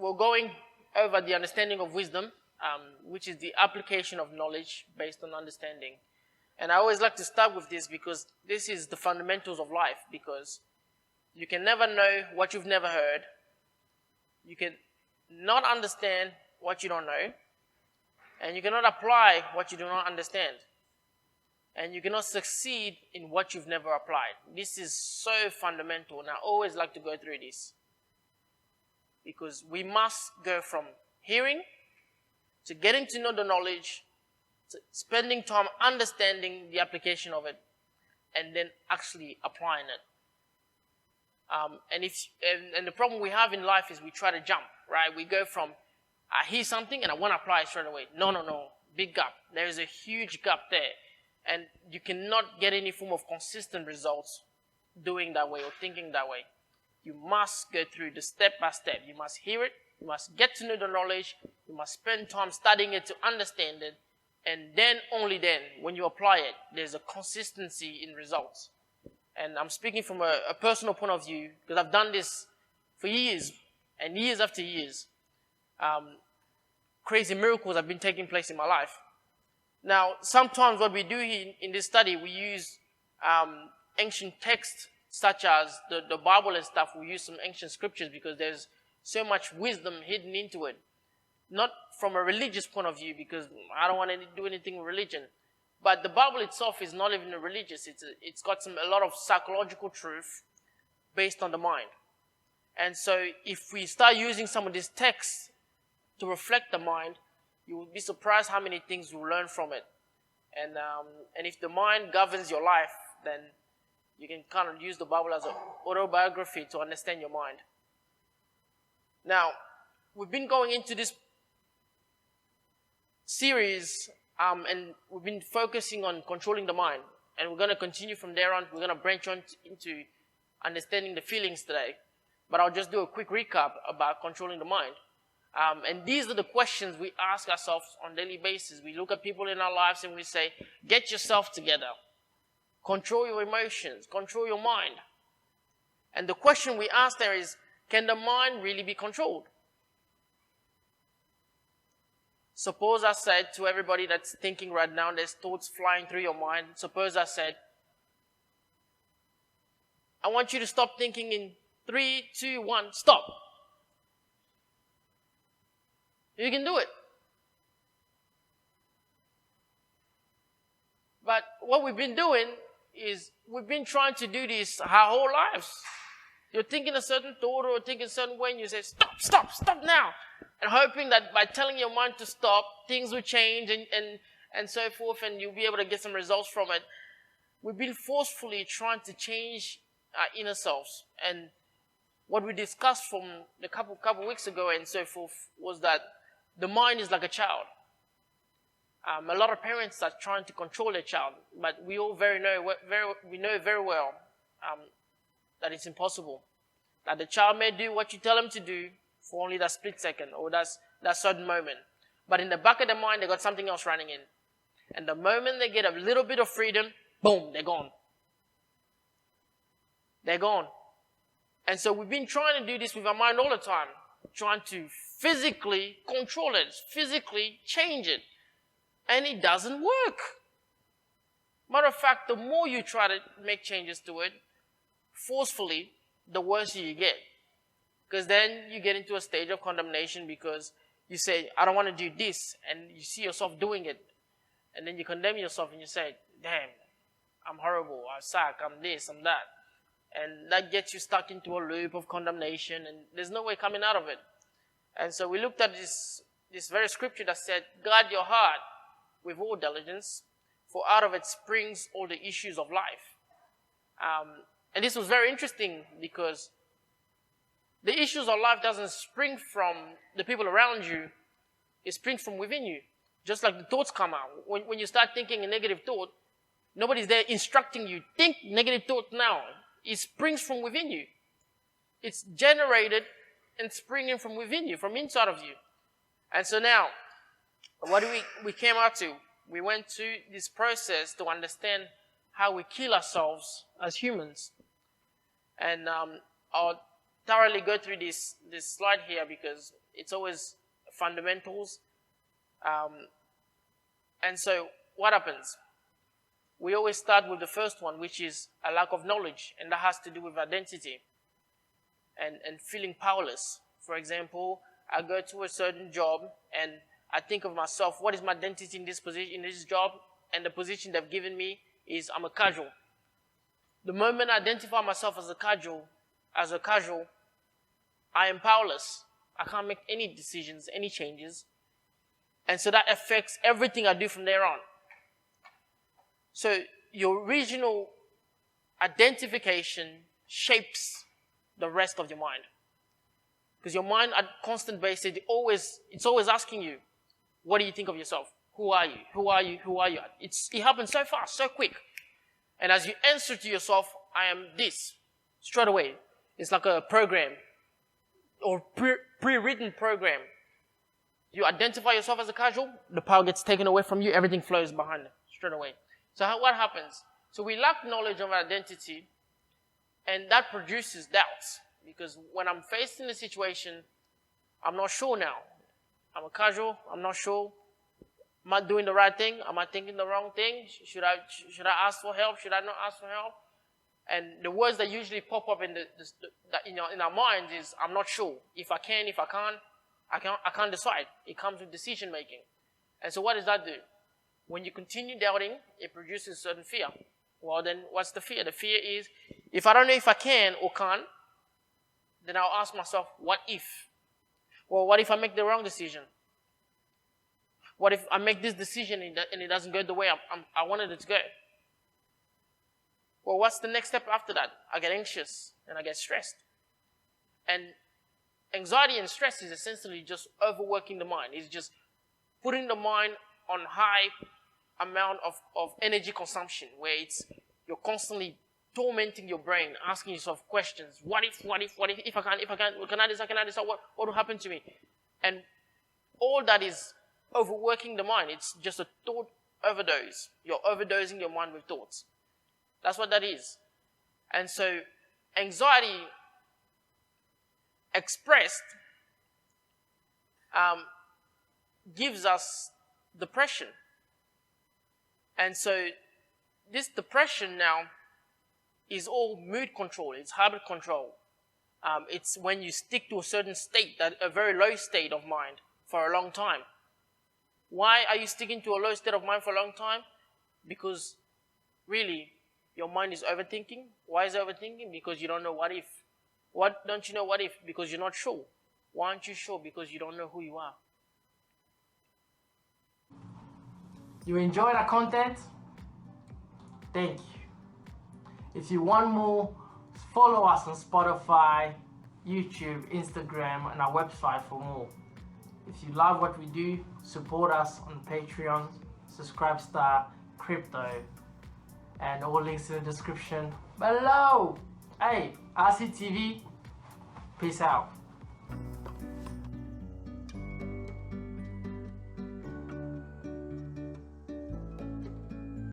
we're going over the understanding of wisdom, which is the application of knowledge based on understanding. And I always like to start with this because this is the fundamentals of life, because you can never know what you've never heard. You can not understand what you don't know. And you cannot apply what you do not understand. And you cannot succeed in what you've never applied. This is so fundamental, and I always like to go through this. Because we must go from hearing to getting to know the knowledge, to spending time understanding the application of it, and then actually applying it. And the problem we have in life is we try to jump, right? We go from, I hear something and I want to apply it straight away. No. Big gap. There is a huge gap there. And you cannot get any form of consistent results doing that way or thinking that way. You must go through the step by step. You must hear it. You must get to know the knowledge. You must spend time studying it to understand it. And then, only then, when you apply it, there's a consistency in results. And I'm speaking from a personal point of view, because I've done this for years, and years after years. Crazy miracles have been taking place in my life. Now, sometimes what we do in this study, we use ancient texts, such as the Bible and stuff. We use some ancient scriptures because there's so much wisdom hidden into it. Not from a religious point of view, because I don't want to do anything with religion. But the Bible itself is not even religious. It's got a lot of psychological truth based on the mind. And so if we start using some of these texts to reflect the mind, you will be surprised how many things you learn from it. And if the mind governs your life, then you can kind of use the Bible as an autobiography to understand your mind. Now, we've been going into this series, and we've been focusing on controlling the mind. And we're going to continue from there on. We're going to branch on into understanding the feelings today. But I'll just do a quick recap about controlling the mind. And these are the questions we ask ourselves on a daily basis. We look at people in our lives and we say, get yourself together. Control your emotions. Control your mind. And the question we ask there is, can the mind really be controlled? Suppose I said to everybody that's thinking right now, there's thoughts flying through your mind. Suppose I said, I want you to stop thinking in 3, 2, 1, stop. You can do it. But what we've been doing is we've been trying to do this our whole lives. You're thinking a certain thought or thinking a certain way, and you say, stop now. And hoping that by telling your mind to stop, things will change and so forth, and you'll be able to get some results from it. We've been forcefully trying to change our inner selves. And what we discussed from a couple weeks ago and so forth was that the mind is like a child. A lot of parents are trying to control their child, but we all know very well that it's impossible. That the child may do what you tell him to do for only that split second or that certain moment. But in the back of their mind, they got something else running in. And the moment they get a little bit of freedom, boom, they're gone. They're gone. And so we've been trying to do this with our mind all the time, trying to physically control it, physically change it. And it doesn't work. Matter of fact, the more you try to make changes to it, forcefully, the worse you get. Because then you get into a stage of condemnation because you say, I don't want to do this, and you see yourself doing it. And then you condemn yourself and you say, damn, I'm horrible, I suck, I'm this, I'm that. And that gets you stuck into a loop of condemnation, and there's no way coming out of it. And so we looked at this very scripture that said, guard your heart with all diligence, for out of it springs all the issues of life. And this was very interesting because the issues of life doesn't spring from the people around you. It springs from within you. Just like the thoughts come out. When you start thinking a negative thought, nobody's there instructing you, think negative thought now. It springs from within you. It's generated and springing from within you, from inside of you. And so now, what do we came out to? We went to this process to understand how we kill ourselves as humans. And our thoroughly go through this slide here because it's always fundamentals. And so what happens? We always start with the first one, which is a lack of knowledge, and that has to do with identity and feeling powerless. For example, I go to a certain job and I think of myself, what is my identity in this position, in this job? And the position they've given me is I'm a casual. The moment I identify myself as a casual, I am powerless. I can't make any decisions, any changes. And so that affects everything I do from there on. So your original identification shapes the rest of your mind. Because your mind at constant basis, it's always asking you, what do you think of yourself? Who are you? Who are you? Who are you? It happens so fast, so quick. And as you answer to yourself, I am this, straight away. It's like a program or pre-written program. You identify yourself as a casual, the power gets taken away from you, everything flows behind it, straight away. So what happens? So we lack knowledge of identity, and that produces doubts. Because when I'm faced in a situation, I'm not sure now. I'm a casual, I'm not sure. Am I doing the right thing? Am I thinking the wrong thing? Should I ask for help? Should I not ask for help? And the words that usually pop up in in our minds is, I'm not sure. If I can, if I can't, I can't decide. It comes with decision making. And so what does that do? When you continue doubting, it produces certain fear. Well, then what's the fear? The fear is, if I don't know if I can or can't, then I'll ask myself, what if? Well, what if I make the wrong decision? What if I make this decision and it doesn't go the way I wanted it to go? Well, what's the next step after that? I get anxious and I get stressed. And anxiety and stress is essentially just overworking the mind. It's just putting the mind on high amount of energy consumption, where you're constantly tormenting your brain, asking yourself questions. What if I can't, can I decide what will happen to me? And all that is overworking the mind. It's just a thought overdose. You're overdosing your mind with thoughts. That's what that is. And so anxiety expressed gives us depression. And so this depression now is all mood control. It's habit control. It's when you stick to a certain state, a very low state of mind for a long time. Why are you sticking to a low state of mind for a long time? Because really, your mind is overthinking. Why is it overthinking? Because you don't know what if. What don't you know what if? Because you're not sure. Why aren't you sure? Because you don't know who you are. You enjoy that content? Thank you. If you want more, follow us on Spotify, YouTube, Instagram, and our website for more. If you love what we do, support us on Patreon, Subscribestar, Crypto, and all links in the description below. Hey, RCTV, peace out.